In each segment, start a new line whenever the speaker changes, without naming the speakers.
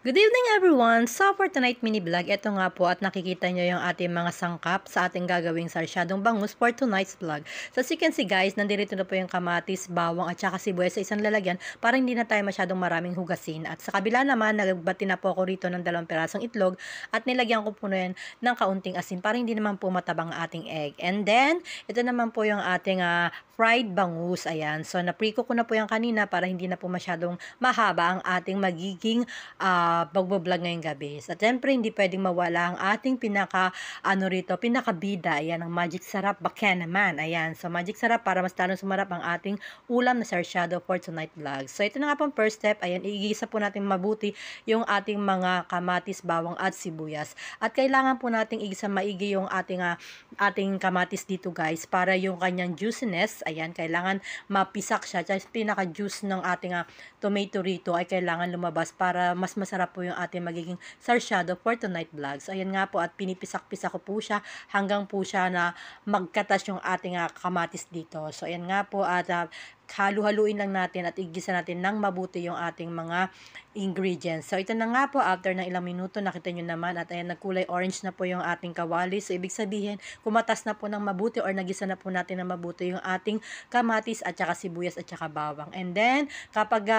Good evening everyone! So for tonight mini vlog, ito nga po at nakikita nyo yung ating mga sangkap sa ating gagawing sarsyadong bangus for tonight's vlog. So as you can see guys, nandito na po yung kamatis, bawang at saka sibuyas sa isang lalagyan para hindi na tayo masyadong maraming hugasin. At sa kabila naman, nagbati na po ako rito ng 2 pirasong itlog at nilagyan ko po na yan ng kaunting asin para hindi naman po matabang ang ating egg. And then, ito naman po yung ating fried bangus. Ayan. So napriko ko na po yung kanina para hindi na po masyadong mahaba ang ating magiging pagbablog ngayong gabi. At syempre, hindi pwedeng mawala ang ating pinakabida. Ayan, ang magic sarap, baka naman. Ayan, so magic sarap para mas lalong sumarap ang ating ulam na sarsyado for tonight vlog. So ito na nga pong first step. Ayan, igigisa po natin mabuti yung ating mga kamatis, bawang at sibuyas. At kailangan po nating igisa maigi yung ating kamatis dito guys para yung kanyang juiciness, ayan, kailangan mapisak siya. At pinaka-juice ng ating tomato rito ay kailangan lumabas para mas masarap po yung ating magiging sarsyado for tonight vlog. So, ayan nga po at pinipisak-pisak ko po siya hanggang po siya na magkatas yung ating kamatis dito. So, ayan nga po at halu-haluin lang natin at igisa natin ng mabuti yung ating mga ingredients. So, ito na nga po, after ng ilang minuto, nakita nyo naman at ayan, nagkulay orange na po yung ating kawali. So, ibig sabihin, kumatas na po ng mabuti or nagisa na po natin ng mabuti yung ating kamatis at saka sibuyas at saka bawang. And then, kapag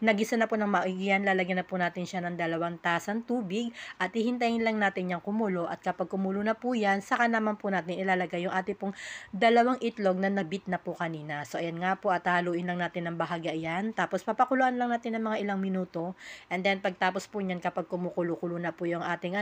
nagisa na po ng maigi yan, lalagyan na po natin siya ng 2 tasang tubig at hihintayin lang natin yung kumulo. At kapag kumulo na po yan, saka naman po natin ilalagay yung ating pong 2 itlog na nabit na po kanina. So, ayan nga po at haluin lang natin ng bahagya yan. Tapos, papakuluan lang natin ng mga ilang minuto. And then, pagtapos po niyan, kapag kumukulo-kulo na po yung ating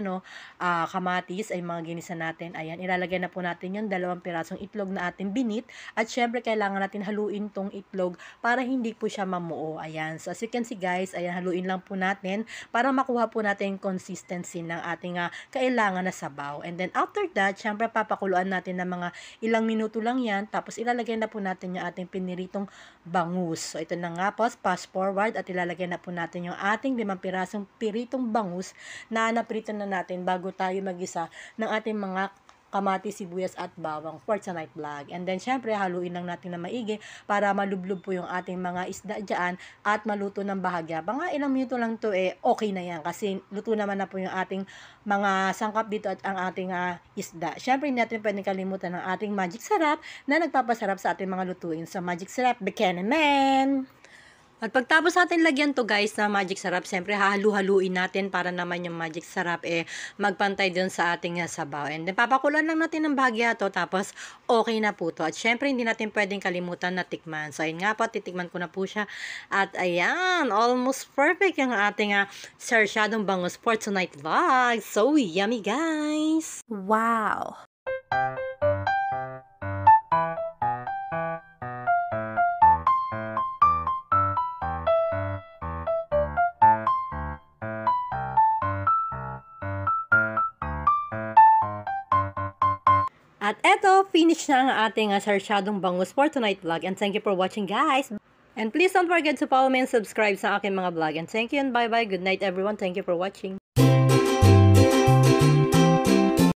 kamatis, ay mga ginisa natin. Ayan, ilalagay na po natin yung 2 pirasong itlog na ating binit. At syempre, kailangan natin haluin tong itlog para hindi po siya mamuo. Ayan. So, as you can see guys, ayan, haluin lang po natin para makuha po natin yung consistency ng ating kailangan na sabaw. And then, after that, syempre, papakuluan natin ng mga ilang minuto lang yan. Tapos, ilalagay na po natin yung ating piniritong bangus. So, ito na nga po, fast forward at ilalagay na po natin yung ating 5 pirasong piritong bangus na naprito na natin bago tayo magisa ng ating mga kamatis, sibuyas at bawang for tonight vlog. And then, syempre, haluin lang natin na maigi para malublob po yung ating mga isda dyan at maluto ng bahagya. Mga ilang minuto lang to okay na yan kasi luto naman na po yung ating mga sangkap dito at ang ating isda. Syempre, hindi natin pwedeng kalimutan ng ating magic sarap na nagpapasarap sa ating mga lutuin. So, magic sarap, bikini man! At pagtapos natin lagyan to guys na magic sarap, siyempre halu-haluin natin para naman yung magic sarap magpantay dun sa ating sabaw. And then papakulan lang natin ng bahagya to tapos okay na po to. At siyempre hindi natin pwedeng kalimutan na tikman. So ayun nga po, titikman ko na po siya. At ayan, almost perfect yung ating sarsyadong bangus for tonight vlog. So yummy guys! Wow! At eto, finish na ang ating sarsyadong bangus for tonight vlog. And thank you for watching guys. And please don't forget to follow me and subscribe sa aking mga vlog. And thank you and bye-bye. Good night everyone. Thank you for watching.